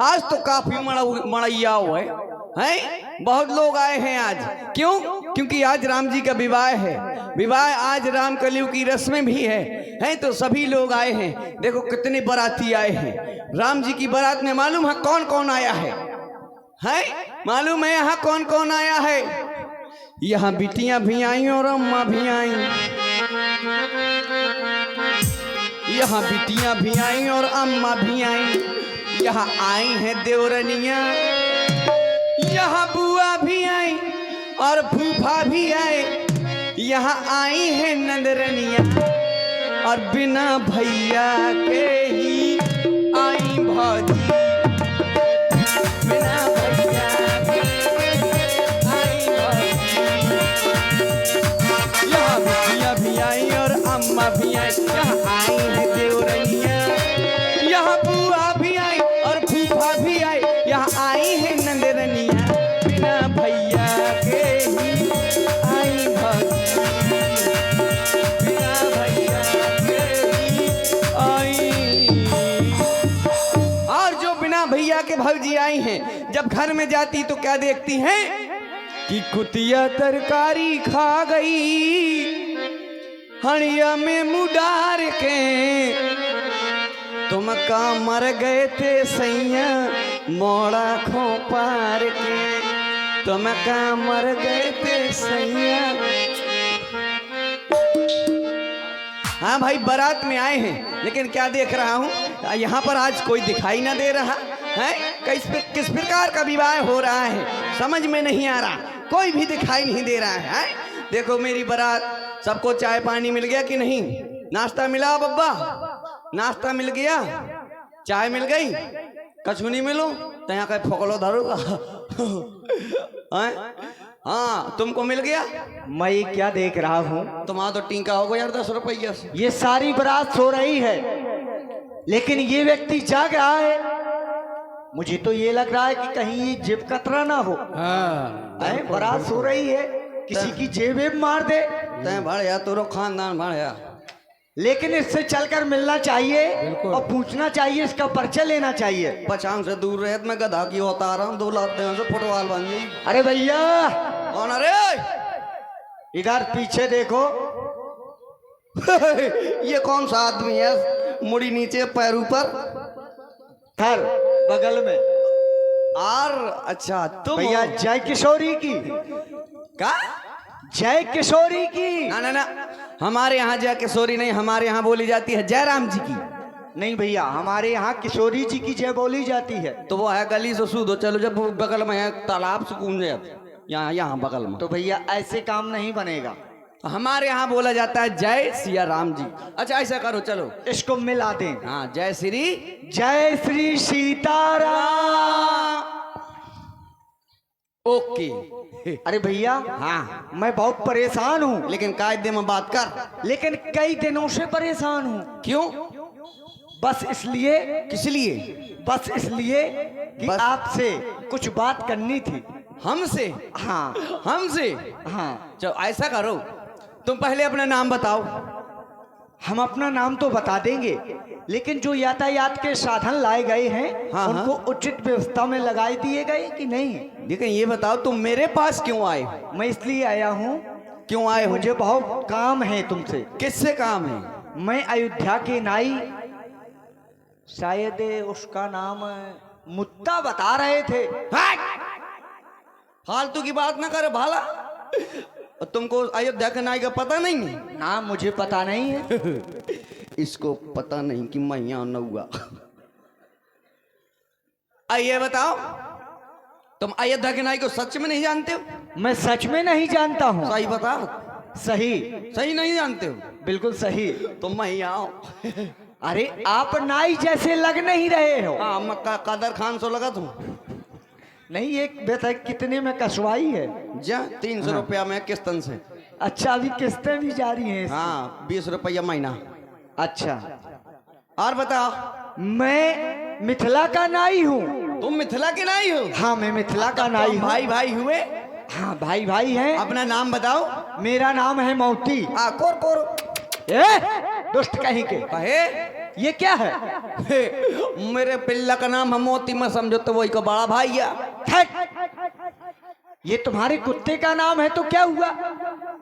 आज तो काफी मड़ैया हुआ है, बहुत लोग आए हैं आज। क्यों? क्योंकि आज राम जी का विवाह है। विवाह आज राम कलयुग की रस्में भी है तो सभी लोग आए हैं। देखो कितने बाराती आए हैं राम जी की बारात में। मालूम है कौन कौन आया है? मालूम है यहाँ कौन कौन आया है? यहाँ बिटियां भी आई और अम्मा भी आई। यहाँ बिटियां भी आई और अम्मा भी आई। यहाँ आई हैं देवरनिया, यहाँ बुआ भी आई और फूफा भी आए। यहाँ आई हैं नंदरनिया और बिना भैया के ही आई भौजी। बिना भैया के आई भौजी। यहाँ बिटिया भी आई और अम्मा भी आई। यहाँ आई है देवरनिया, यहाँ बुआ भी आई और फूफा भी आई। यहाँ आई है नंदरनिया, बिना भैया के ही आई भौजी। बिना भैया के ही आई। और जो बिना भैया के भौजी आई हैं, जब घर में जाती तो क्या देखती हैं कि कुतिया तरकारी खा गई हड़िया में मुडार के। तुम का मर गए थे सैया मोड़ा खो पार के। तुम का मर गए थे सैया। हाँ भाई, बारात में आए हैं, लेकिन क्या देख रहा हूँ यहाँ पर आज कोई दिखाई ना दे रहा है। किस प्रकार का विवाह हो रहा है समझ में नहीं आ रहा। कोई भी दिखाई नहीं दे रहा है। देखो मेरी बारात, सबको चाय पानी मिल गया कि नहीं? नाश्ता मिला बब्बा? नाश्ता मिल गया? चाय मिल गई? कछु नहीं मिलो तो यहाँ का फोकलो धरूगा। हाँ, तुमको मिल गया? मैं ये क्या देख रहा हूँ? तुम्हारा तो टीका होगा यार 10 रुपया से। ये सारी बारात सो रही है, लेकिन ये व्यक्ति जाग रहा है। मुझे तो ये लग रहा है कि कहीं ये जेब कतरा ना हो। बारात सो रही है, किसी की जेब मार दे। तय भाड़िया तोरो खानदान भाड़िया। लेकिन इससे चलकर मिलना चाहिए और पूछना चाहिए, इसका परिचय लेना चाहिए। पछान से दूर रहे मैं गधा की होता रहा हूँ। 2 लाख से फुटबॉल बन गई। अरे भैया कौन? अरे इधर पीछे देखो। ये कौन सा आदमी है? मुड़ी नीचे पैर ऊपर, थर बगल में। और अच्छा तुम भैया जय किशोरी की। क्या? जय किशोरी की? ना ना ना, हमारे यहाँ जय किशोरी नहीं, हमारे यहाँ बोली जाती है जय राम जी की। नहीं भैया, हमारे यहाँ किशोरी जी की जय बोली जाती है। तो वो है गली से सूदो। चलो जब बगल में है तालाब से कूंजे, यहाँ बगल में। तो भैया ऐसे काम नहीं बनेगा। हमारे यहाँ बोला जाता है जय सिया राम जी। अच्छा ऐसा करो, चलो इसको मिला दें। हाँ, जय श्री सीताराम। ओके। अरे भैया, हाँ मैं बहुत परेशान हूँ। लेकिन कायदे में बात कर। लेकिन कई दिनों से परेशान हूँ। क्यों? बस इसलिए। किस लिए? बस इसलिए कि आपसे कुछ बात करनी थी। हमसे? हाँ हमसे? हाँ। चलो ऐसा करो, तुम पहले अपना नाम बताओ। हम अपना नाम तो बता देंगे, लेकिन जो यातायात के साधन लाए गए हैं हाँ, उनको उचित व्यवस्था में लगाए दिए गए कि नहीं? लेकिन ये बताओ तुम मेरे पास क्यों आए? मैं इसलिए आया हूँ। क्यों आए हो? मुझे बहुत काम है तुमसे। किससे काम है? मैं अयोध्या के नाई, शायद उसका नाम मुद्दा बता रहे थे। फालतू की बात ना करे भाला। तुमको अयोध्या के नाई का पता नहीं है? नाम मुझे पता नहीं है। इसको पता नहीं कि मैं यहाँ न हुआ। आइए बताओ, तुम अयोध्या के नाई को सच में नहीं जानते हो? मैं सच में नहीं जानता हूँ। सही बताओ। सही नहीं जानते हो? बिल्कुल सही। तुम मैं यहाँ। अरे आप नाई जैसे लग नहीं रहे हो। हाँ, मैं कादर खान सो लगा तुम। नहीं, एक बेटा कितने में कसवाई है? 300 रुपया में किस्तन से। अच्छा, अभी किस्तें भी जारी हैं? हाँ, 20 रुपया महीना। अच्छा, और बताओ। मैं मिथिला का नाई हूँ। तुम मिथिला के नाई हो? हाँ, मैं मिथिला का नाई हूँ। भाई भाई हुए? हाँ, भाई भाई हैं। अपना नाम बताओ। मेरा नाम है मौती। कोर दुष्ट कहीं के। कहे ये क्या है? मेरे पिल्ला का नाम है मोती, मैं समझो तो वही का बड़ा भाई है। ये तुम्हारे कुत्ते का नाम है तो क्या हुआ?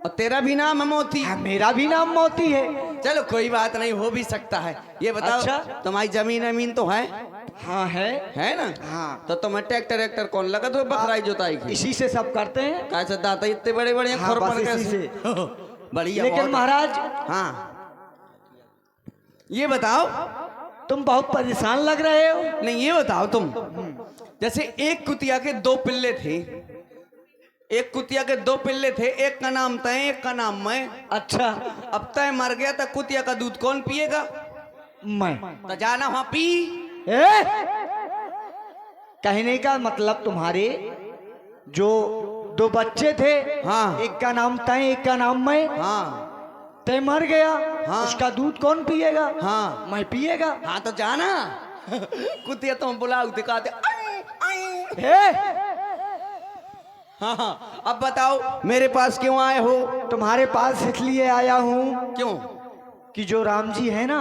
और तेरा भी नाम है मोती। हाँ, मेरा भी नाम मोती है। चलो कोई बात नहीं, हो भी सकता है। ये बताओ, अच्छा? तुम्हारी जमीन अमीन तो है? हाँ है ना? हाँ। तो तुम्हें ट्रैक्टर कौन लगा तो बखराई जोताई की? इसी से सब करते हैं। कैसे दाता इतने बड़े बड़े हाँ, बस इसी से। बढ़िया। लेकिन महाराज, हाँ ये बताओ, तुम बहुत परेशान लग रहे हो। नहीं ये बताओ तुम, जैसे एक कुतिया के दो पिल्ले थे, एक कुतिया के दो पिल्ले थे, एक का नाम तय, एक का नाम मैं। अच्छा। अब तय मर गया तो कुतिया का दूध कौन पिएगा? मैं। तो जाना वहां पी। कहने का मतलब तुम्हारे जो दो बच्चे थे, हाँ। एक का नाम तय, एक का नाम मैं। हाँ तय मर गया, हाँ। उसका दूध कौन पिएगा? हाँ मैं पिएगा। हाँ तो जाना। कुतिया तुम बुलाओ दिखाते। हाँ अब बताओ मेरे पास क्यों आए हो? तुम्हारे पास इसलिए आया हूँ क्यों? कि जो राम जी है ना,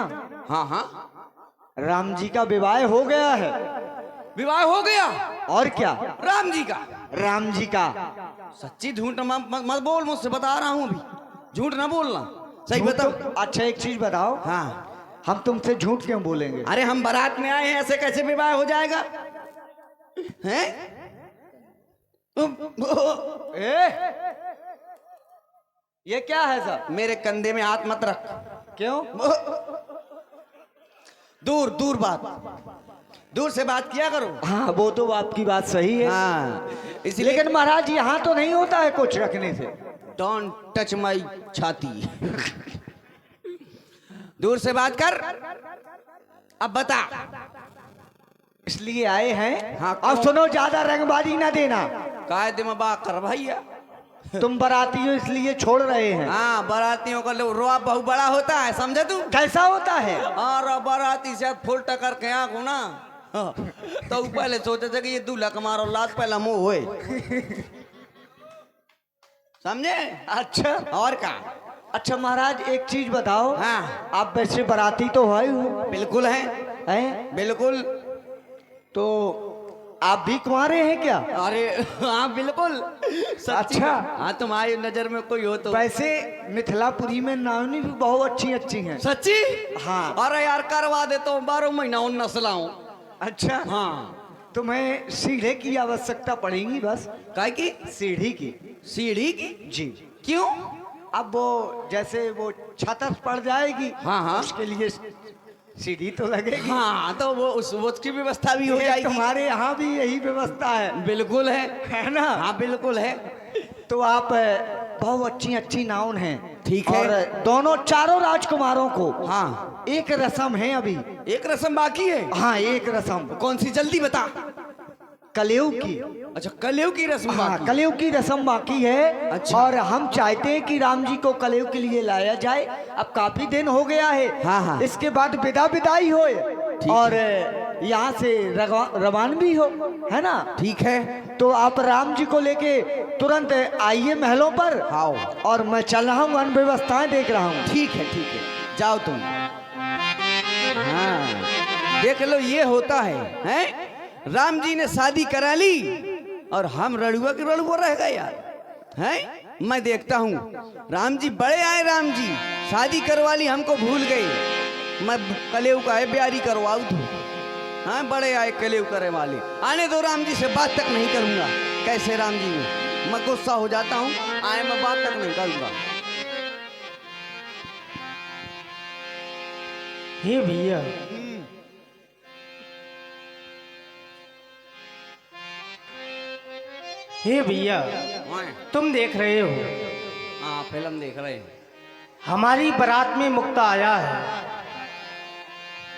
हाँ हाँ राम जी का विवाह हो गया है। विवाह हो गया? और क्या? राम जी का? राम जी का। सच्ची झूठ मत बोल, मुझसे बता रहा हूँ अभी, झूठ ना बोलना, सही बताओ। अच्छा एक चीज बताओ, हाँ हम तुमसे झूठ क्यों बोलेंगे? अरे हम बारात में आए हैं, ऐसे कैसे विवाह हो जाएगा? हैं? ये क्या है सर? मेरे कंधे में हाथ मत रख। क्यों? दूर दूर बात, दूर से बात किया करो। हाँ वो तो आपकी बात सही है। हाँ इसलिए। लेकिन महाराज यहाँ तो नहीं होता है कुछ रखने से। डोंट टच माई छाती। दूर से बात कर। अब बता। इसलिए आए हैं। हाँ, अब सुनो, ज्यादा रंगबाजी ना देना। कायदे में बात कर भैया। तुम बाराती हो इसलिए छोड़ रहे हैं। हाँ बारातियों का रोआ बहुत बड़ा होता है, समझे तू? कैसा होता है? और बाराती से फुल टकर के आंख ना, तो पहले सोचे थे कि ये दूल्हा कमारो लात पहला मुंह होए, समझे? अच्छा। और का? अच्छा महाराज एक चीज बताओ। हाँ आप वैसे बाराती तो है हो? बिल्कुल है। हैं? बिल्कुल। तो आप भी कुंवारे हैं क्या? अरे हाँ बिल्कुल। अच्छा। हाँ तुम्हारी नजर में कोई हो तो? वैसे मिथिलापुरी में नावनी भी बहुत अच्छी अच्छी हैं। सच्ची? हाँ। अरे यार करवा देता हूँ, 12 महीना उन नस्लाऊं। अच्छा। हाँ। तुम्हें सीढ़े की आवश्यकता पड़ेगी बस। काय की? सीढ़ी की। सीढ़ी की? जी। क्यों? अब वो जैसे वो छत पड़ जाएगी, हाँ हाँ, उसके लिए सीढ़ी तो लगेगी। हाँ तो वो उसकी व्यवस्था भी हो जाएगी। तुम्हारे यहाँ भी यही व्यवस्था है? बिल्कुल है ना? हाँ बिल्कुल है। तो आप बहुत अच्छी अच्छी नाउन हैं। ठीक है। और दोनों चारों राजकुमारों को हाँ एक रस्म है अभी। एक रस्म बाकी है? हाँ एक रस्म। कौन सी? जल्दी बता। कलयुग की। अच्छा कलयुग की रस्म हाँ बाकी? कलयुग की रस्म बाकी है। अच्छा। और हम चाहते हैं कि राम जी को कलयुग के लिए लाया जाए। अब काफी दिन हो गया है। हाँ हाँ। इसके बाद विदाई हो और यहाँ से रवान भी हो, है ना? ठीक है। तो आप राम जी को लेके तुरंत आइए महलों पर। आओ। और मैं चल रहा हूँ, अन व्यवस्थाएं देख रहा हूँ। ठीक है जाओ तुम। हाँ देख लो ये होता है? राम जी ने शादी करा ली और हम रड़ुआ के रड़ुआ रह गए यार, हैं? मैं देखता हूँ राम जी बड़े आए, राम जी शादी करवा ली, हमको भूल गए। मैं कलेऊ का है ब्यारी करवाऊ तू। हाँ बड़े आए कलेऊ करे वाले, आने दो, राम जी से बात तक नहीं करूंगा। कैसे राम जी में मैं गुस्सा हो जाता हूँ, आए मैं बात तक नहीं करूंगा। हे भैया, हे भैया, तुम देख रहे हो? हाँ फिल्म देख रहे हैं। हमारी बारात में मुक्ता आया है,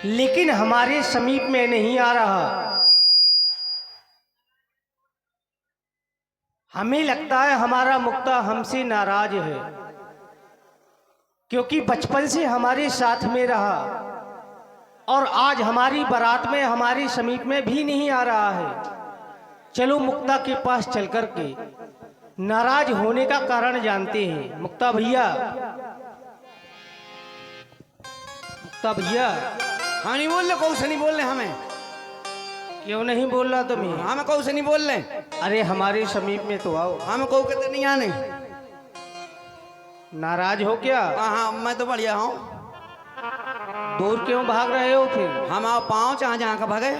लेकिन हमारे समीप में नहीं आ रहा। हमें लगता है हमारा मुक्ता हमसे नाराज है, क्योंकि बचपन से हमारे साथ में रहा और आज हमारी बारात में हमारे समीप में भी नहीं आ रहा है। चलो मुक्ता के पास चल कर के नाराज होने का कारण जानते हैं। मुक्ता भैया, मुक्ता भैया, हम नहीं बोल रहे, कौन से नहीं बोल रहे हमें, क्यों नहीं बोल रहा तुम्हें? हमें कौन से नहीं बोल रहे, अरे हमारे समीप में तो आओ। हमें कौ कहते नहीं आने। नाराज हो क्या? हाँ मैं तो बढ़िया हूँ। दूर क्यों भाग रहे हो फिर? हम आओ पाँव जहाँ जहाँ का भागे।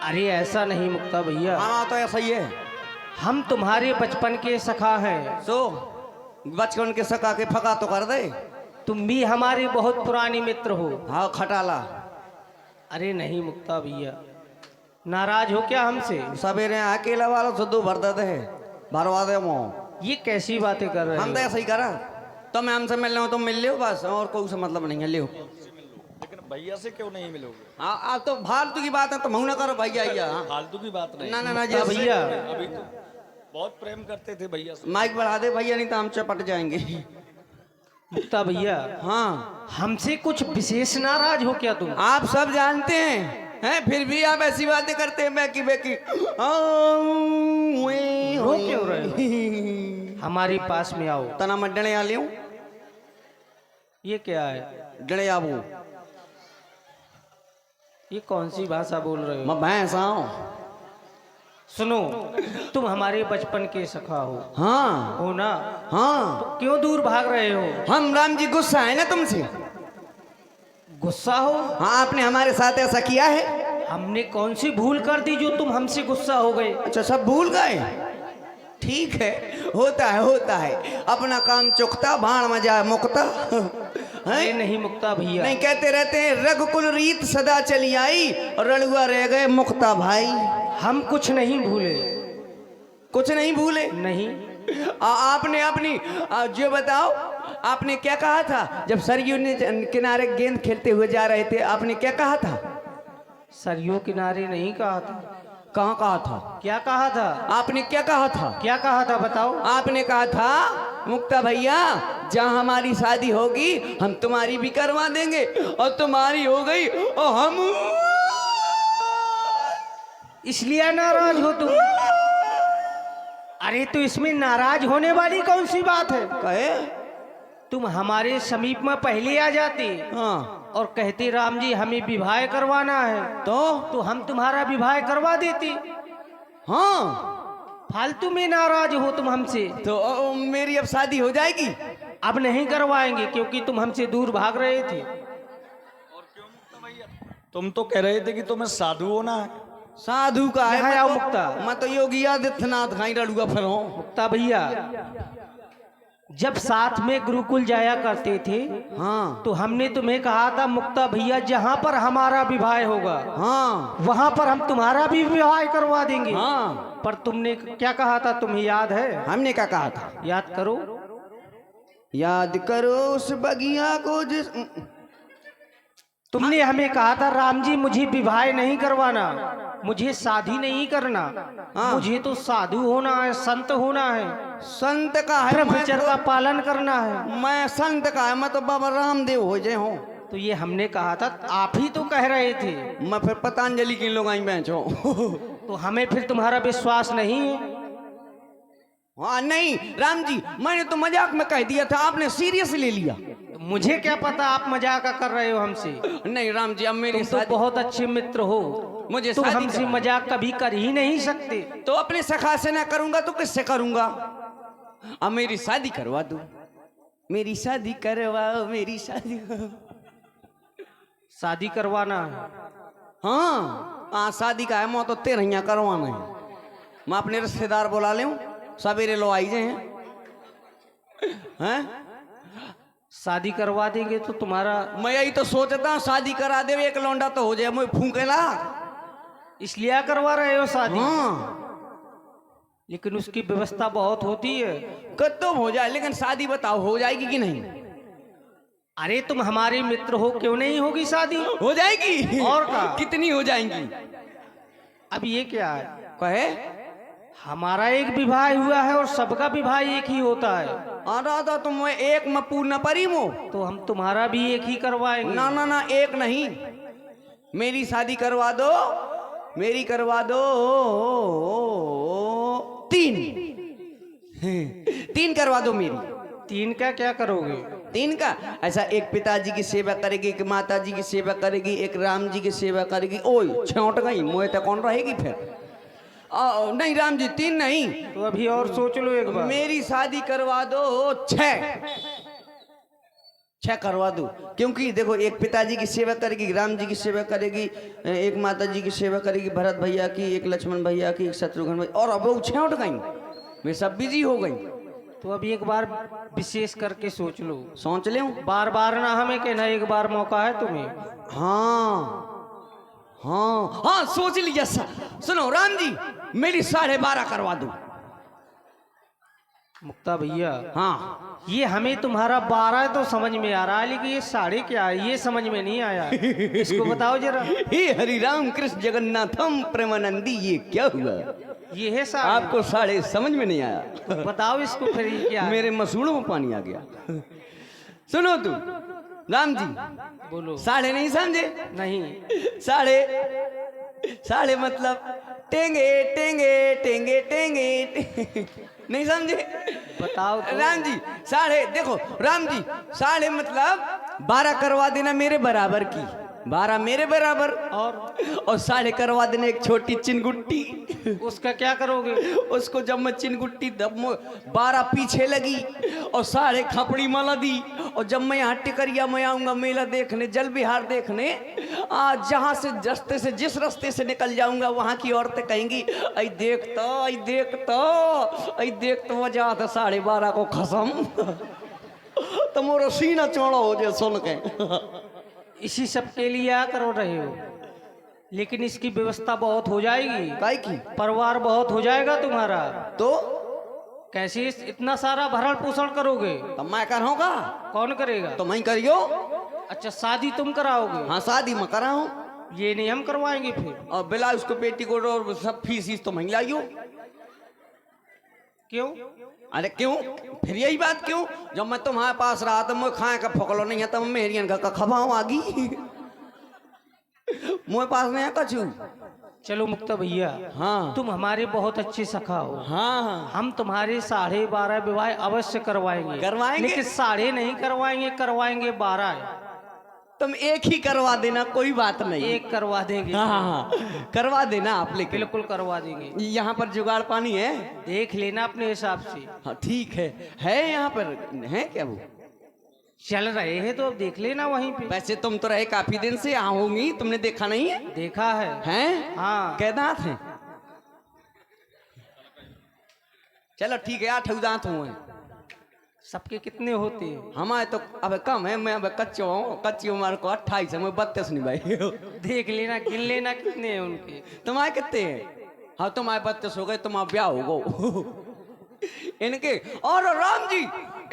अरे ऐसा नहीं मुक्ता भैया, हम आओ तो ऐसा ही है। हम तुम्हारे बचपन के सखा हैं। सो बचपन के सका के फका तो कर दे। तुम भी हमारे बहुत पुरानी मित्र हो। हाँ खटाला। अरे नहीं मुक्ता भैया, नाराज हो क्या हमसे? सवेरे अकेला वाला सुद्धू भर देते है, भरवा दे वो। ये कैसी बातें कर रहे हम तो हो? ऐसा ही करा। तो मैं हमसे मिल रहा हूँ, तुम मिल लो बस, और कोई से मतलब नहीं है। लियो। लेकिन भैया से क्यों नहीं मिलोगे? हाँ आप तो फालतू की बात है, तो मुँह ना करो भैया। हाँ। फालतू की बात नहीं। ना ना ना मुक्ता जैसे भैया, अभी तो बहुत प्रेम करते थे भैया से। माइक बढ़ा दे भैया, नहीं तो हम चपट जाएंगे। मुक्ता भैया, हाँ हमसे कुछ विशेष नाराज हो क्या तुम? आप सब जानते हैं, फिर भी आप ऐसी बातें करते हैं। बैकी बैकी रो क्यों रहे हो? हमारे पास में आओ। तना मैं डणे आ लियो। ये क्या है? डणे आबू ये कौन सी भाषा बोल रहे हो? मैं भैंस आऊं। सुनो, तुम हमारे बचपन के सखा हो। हाँ हो ना? हाँ तो क्यों दूर भाग रहे हो? हम राम जी गुस्सा है ना तुमसे। गुस्सा हो? हाँ आपने हमारे साथ ऐसा किया है। हमने कौन सी भूल कर दी जो तुम हमसे गुस्सा हो गए? अच्छा सब भूल गए। ठीक है, होता है होता है। अपना काम चुकता भाण मजा मुकता। अरे नहीं मुक्ता भैया, नहीं कहते रहते हैं रघुकुल रीत सदा चली आई और रणुआ रह गए मुक्ता भाई। हम कुछ नहीं भूले। कुछ नहीं भूले। नहीं। आपने अपनी जो बताओ, आपने क्या कहा था जब सरयू ने किनारे गेंद खेलते हुए जा रहे थे? आपने क्या कहा था? सरयू किनारे नहीं कहा था। कहाँ कहा था? क्या कहा था? आपने क्या कहा था? क्या कहा था बताओ? आपने कहा था मुक्ता भैया जहाँ हमारी शादी होगी हम तुम्हारी भी करवा देंगे, और तुम्हारी हो गई और हम इसलिए नाराज हो तुम? अरे तो इसमें नाराज होने वाली कौन सी बात है? कहे तुम हमारे समीप में पहले आ जाते हाँ और कहते राम जी हमें विवाह करवाना है, तो हम तुम्हारा विवाह करवा देते। हाँ फालतू में नाराज हो तुम हमसे। तो मेरी अब शादी हो जाएगी? अब नहीं करवाएंगे क्योंकि तुम हमसे दूर भाग रहे थे। तुम तो कह रहे थे कि तुम्हें साधु होना है। साधु का है। यहाँ आओ मुक्ता। मैं तो योगी आदित्यनाथ खाई रड़ुआ फिर हूँ। मुक्ता भैया, जब साथ में गुरुकुल जाया करते थे हाँ तो हमने तुम्हें कहा था मुक्ता भैया जहाँ पर हमारा विवाह होगा हाँ वहां पर हम तुम्हारा भी विवाह करवा देंगे। हाँ। पर तुमने क्या कहा था? तुम्हें याद है? हमने क्या कहा था? याद करो। याद करो उस बगिया को जिस तुमने हमें कहा था राम जी मुझे विवाह नहीं करवाना, मुझे शादी नहीं करना, मुझे तो साधु होना है, संत होना है, संत का है। ब्रह्मचर्य का पालन करना है। मैं संत का है, मैं तो बाबा रामदेव हो जाए हूँ। तो ये हमने कहा था, आप ही तो कह रहे थे। मैं फिर पतंजलि के लोग आई बेचो। तो हमें फिर तुम्हारा विश्वास नहीं है? हाँ नहीं राम जी, मैंने तो मजाक में कह दिया था, आपने सीरियस ले लिया। तो मुझे क्या पता आप मजाक कर रहे हो हमसे। नहीं राम जी, अब मेरी तुम तो बहुत अच्छे मित्र हो, मुझे तुम शादी हमसे मजाक कभी कर ही नहीं सकते। तो अपने सखा से ना करूंगा तो किससे करूंगा? अब मेरी शादी करवा दो, मेरी शादी करवाओ, मेरी शादी। शादी करवाना है? हाँ शादी का है, मैं तो तेरहिया करवाना है। मैं अपने रिश्तेदार बुला ले, सवेरे लो आई जाए हैं। शादी करवा देंगे तो तुम्हारा। मैं यही तो सोचता हूँ, शादी करा दे, एक लौंडा तो हो जाए, मैं फूकेला। इसलिए करवा रहे हो शादी? हाँ लेकिन उसकी व्यवस्था बहुत होती है। कत्तो हो जाए, लेकिन शादी बताओ हो जाएगी कि नहीं? अरे तुम हमारे मित्र हो, क्यों नहीं होगी शादी? हो जाएगी। और का? कितनी हो जाएंगी? अब ये क्या है? कहे हमारा एक विवाह हुआ है और सबका विवाह एक ही होता है। अरे तुम एक में पूर्ण परी मो, तो हम तुम्हारा भी एक ही करवाएंगे। ना ना ना, एक नहीं, मेरी शादी करवा दो, मेरी करवा दो। तीन करवा दो मेरी। तीन का क्या करोगे? तीन का ऐसा एक पिताजी की सेवा करेगी, एक माता जी की सेवा करेगी, एक राम जी की सेवा करेगी। ओए छौट गई मोए तो कौन रहेगी फिर? नहीं राम जी तीन नहीं, तो अभी और सोच लो एक बार। मेरी शादी करवा दो छह करवा दो, क्योंकि देखो एक पिताजी की सेवा करेगी, राम जी की सेवा करेगी, एक माता जी की सेवा करेगी, भरत भैया की, एक लक्ष्मण भैया की, एक शत्रुघ्न भैया, और अब वो छौट गई, वे सब बिजी हो गई। तो अभी एक बार विशेष करके सोच लो। सोच ले। बार बार ना हमें कहना, एक बार मौका है तुम्हें। हाँ हाँ हाँ सोच लिया। सुनो राम जी मेरी 12.5 करवा दो। मुक्ता भैया, हाँ ये हमें तुम्हारा 12 तो समझ में आ रहा है, लेकिन ये 12.5 क्या है ये समझ में नहीं आया। इसको बताओ जरा। हे हरि राम कृष्ण जगन्नाथम प्रेमानंदी, ये क्या हुआ? ये है 12.5? आपको 12.5 समझ में नहीं आया? बताओ इसको फिर ये क्या है? मेरे मसूड़ों में पानी आ गया। सुनो तू राम जी, बोलो। 12.5 नहीं समझे? नहीं। साढ़े मतलब टेंगे टेंगे टेंगे टेंगे नहीं समझे? बताओ तो। राम जी 12.5 देखो राम जी 12.5 मतलब 12 करवा देना मेरे बराबर की, 12 मेरे बराबर, और 12.5 करवा देना एक छोटी चिनगुट्टी। उसका क्या करोगे? उसको जब मैं चिनगुट्टी 12 पीछे लगी और 12.5 खपड़ी माला दी, और जब मैं यहाँ टिकरिया में आऊंगा मेला देखने, जल विहार देखने, जहाँ से रास्ते से जिस रास्ते से निकल जाऊंगा वहाँ की औरतें कहेंगी आई देख तो वजह था 12.5 को खसम। तो मोरा सीना चौड़ा हो जाए सुन के। इसी सब के लिए क्या करो रहे हो, लेकिन इसकी व्यवस्था बहुत हो जाएगी। काय की? परिवार बहुत हो जाएगा तुम्हारा। तो कैसे इतना सारा भरण पोषण करोगे? तब मैं कराऊंगा। कौन करेगा? तो मैं करियो। अच्छा, शादी तुम कराओगे? हाँ शादी मैं कराऊं। ये नहीं हम करवाएंगे फिर। और ब्लाउज को पेटीकोट और सब फीस तो मैं लाइयो। क्यों? अरे क्यों? फिर यही बात क्यों? जब मैं तुम्हारे पास रहा तो मैं खाए का फोकलो नहीं है, तब मेहरियन का खबाऊ आगी। मुझे पास नहीं है कछु। चलो मुक्ता भैया, हाँ तुम हमारे बहुत अच्छे सखा हो। हाँ हम तुम्हारे 12.5 विवाह अवश्य करवाएंगे। करवाएंगे? लेकिन 12.5 नहीं करवाएंगे, करवाएंगे 12। तुम एक ही करवा देना, कोई बात नहीं। एक करवा देंगे। हाँ हाँ करवा देना आप, लेकिन बिल्कुल करवा देंगे। यहाँ पर जुगाड़ पानी है? देख लेना अपने हिसाब से। हाँ ठीक है यहाँ पर है क्या? वो चल रहे हैं तो अब देख लेना वहीं पे। वैसे तुम तो रहे काफी दिन से यहाँ होंगी, तुमने देखा नहीं है? देखा है। हैं? हाँ। कै दांत हैं? चलो ठीक है 8 दांत हुए। सबके कितने होते हैं? हमारे तो अब कम है, मैं अब कच्ची उम्र को 28 है, मैं 32 नहीं भाई। देख लेना, गिन लेना कितने हैं उनके। तुम्हारे कितने हैं? हाँ तुम्हारे 32 हो गए, तुम्हारा ब्याह हो गो। इनके और राम जी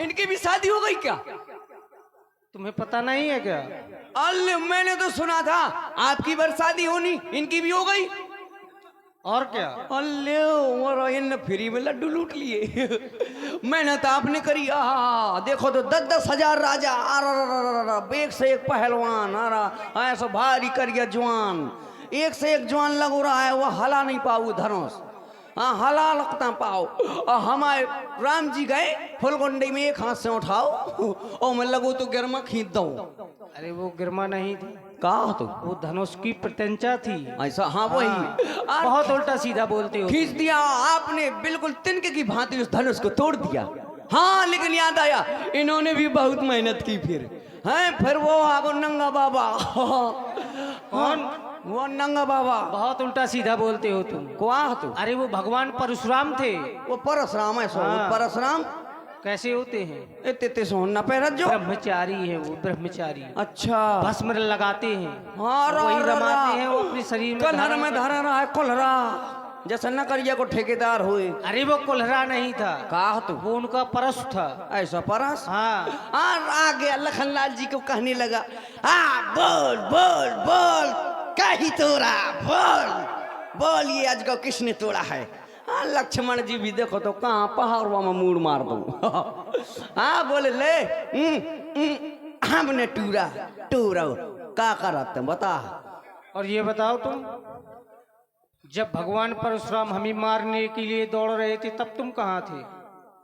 इनकी भी शादी हो गई क्या? तुम्हें पता नहीं है क्या? अल्ले मैंने तो सुना था आपकी बार शादी होनी, इनकी भी हो गई। और क्या? अल्ले और इन फ्री में लड्डू लूट लिए। मैंने तो आपने करी। देखो तो 10-10 हजार राजा, एक से एक पहलवान, ऐसा भारी करिया जवान, एक से एक जवान लगो रहा है, वो हला नहीं पाऊ धनुष। हाँ हला लगता पाओ। और हमारे राम जी गए फुलगुंडी में, एक हाथ से उठाओ और मैं लगो तो गिरमा खींच दो। अरे वो गिरमा नहीं थी, कहा तो वो धनुष की प्रत्यंचा थी। ऐसा? हाँ वही। बहुत उल्टा सीधा बोलते हो। खींच दिया आपने, बिल्कुल तिनके की भांति उस धनुष को तोड़ दिया। हाँ लेकिन याद आया इन्होंने भी बहुत मेहनत की फिर वो आगो नंगा बाबा। कौन? वो नंगा बाबा। बहुत उल्टा सीधा बोलते हो तुम। कुआ तो अरे वो भगवान परशुराम थे। वो परशुराम है। हाँ। परशुराम कैसे होते हैं? इतने सोना पैरत जो ब्रह्मचारी है वो, ब्रह्मचारी। अच्छा भस्म लगाते हैं। हाँ वही रमाते हैं वो अपने शरीर में। कलहर में धरा रहा है कुल्हरा, जैसा न करिया को ठेकेदार हुए। अरे वो कुल्हरा नहीं था, कहा तो वो उनका परस था। ऐसा परस? हाँ। आ गया लखनलाल जी को कहने लगा, बोल बोल बोल कही तोड़ा, बोल ये आज को किसने तोड़ा है? लक्ष्मण जी भी देखो तो कहाँ पहाड़वा में मूड मार दो। बोले ले हमने टूरा क्या करते बता। और ये बताओ तुम, जब भगवान परशुराम हमें मारने के लिए दौड़ रहे थे तब तुम कहाँ थे?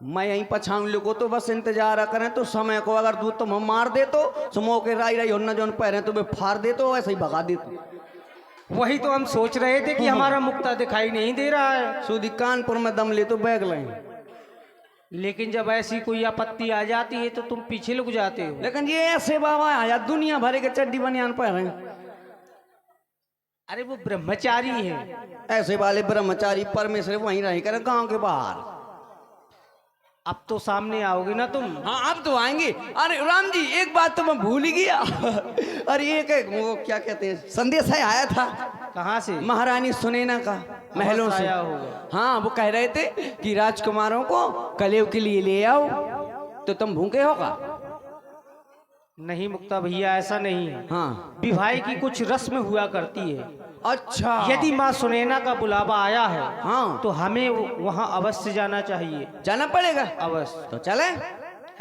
मैं यहीं पछाऊं लोगों तो बस इंतजार करें तो समय को अगर तू तुम मार दे तो समो के राई राई होना जोन पैर तुम्हें फाड़ दे तो ऐसे ही भगा दे तू। वही तो हम सोच रहे थे कि हमारा मुक्ता दिखाई नहीं दे रहा है, सुधी कानपुर में दम ले तो बैग लें। लेकिन जब ऐसी कोई आपत्ति आ जाती है तो तुम पीछे लुक जाते हो। लेकिन ये ऐसे बाबा आया दुनिया भरे के चड्डी बनियान पहने, अरे वो ब्रह्मचारी है। ऐसे वाले ब्रह्मचारी परमेश्वर वहीं रहे करे गांव के बाहर। अब तो सामने आओगे ना तुम? हाँ अब तो आएंगे। अरे राम जी एक बात तो मैं भूल ही गया। अरे एक वो क्या कहते हैं संदेश है आया था। कहाँ से? महारानी सुनैना का महलों से आया होगा। हाँ वो कह रहे थे कि राजकुमारों को कलेव के लिए ले आओ तो तुम भूखे होगा। नहीं मुक्ता भैया ऐसा नहीं है। हाँ विवाह की कुछ रस्म हुआ करती है। अच्छा यदि माँ सुनैना का बुलावा आया है हाँ तो हमें वहाँ अवश्य जाना चाहिए। जाना पड़ेगा अवश्य। तो चले।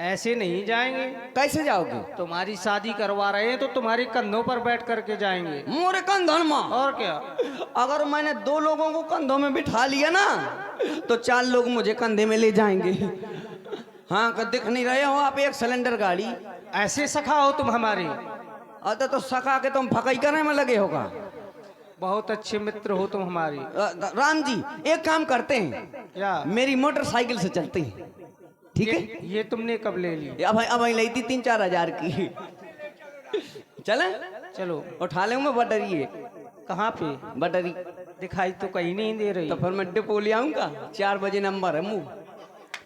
ऐसे नहीं जाएंगे। कैसे जाओगे? तुम्हारी शादी करवा रहे हैं तो तुम्हारे कंधों पर बैठ करके जाएंगे। मोरे कंधों में? और क्या। अगर मैंने 2 लोगों को कंधों में बिठा लिया ना तो 4 लोग मुझे कंधे में ले जाएंगे। हाँ दिख नहीं रहे हो आप एक सिलेंडर गाड़ी। ऐसे सखा हो तुम हमारे। अतः तो सखा के तुम फकई करने में लगे होगा। बहुत अच्छे मित्र हो तुम हमारी। राम जी एक काम करते हैं क्या? मेरी मोटरसाइकिल से चलते हैं ठीक है? ये तुमने कब ले ली? अब ली थी 3-4 हजार की। चले चलो उठा लेंगे बटरी है। कहाँ पे? बटरी दिखाई तो कहीं नहीं दे रही। तो फिर मैं डिपो ले आऊंगा। 4 बजे नंबर है मुँह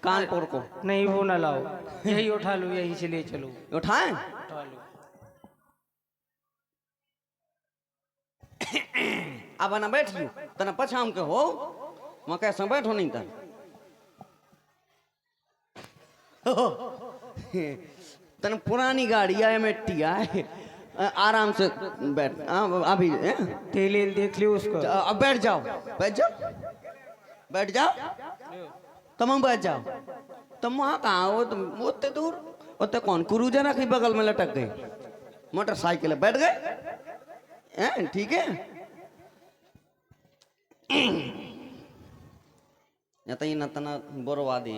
कानपुर को। नहीं वो ना लाओ, यही उठा लो, यहीं से ले चलो। उठाएं? उठा लो। अब ना बैठियो तना पछाम के हो मैं कैसे बैठो नहीं था। तन पुरानी गाड़ी है मिट्टी है आराम से बैठ। अभी तेल देख लियो उसको। अब बैठ जाओ बैठ जाओ तुम बैठ जाओ। तुम वहाँ कहाँ हो? तुम उतने दूर उतने कौन क्रूजर रखी बगल में लटक गए। मोटरसाइकिल बैठ गए ठीक है। या तो ये नतना बोरवा दी।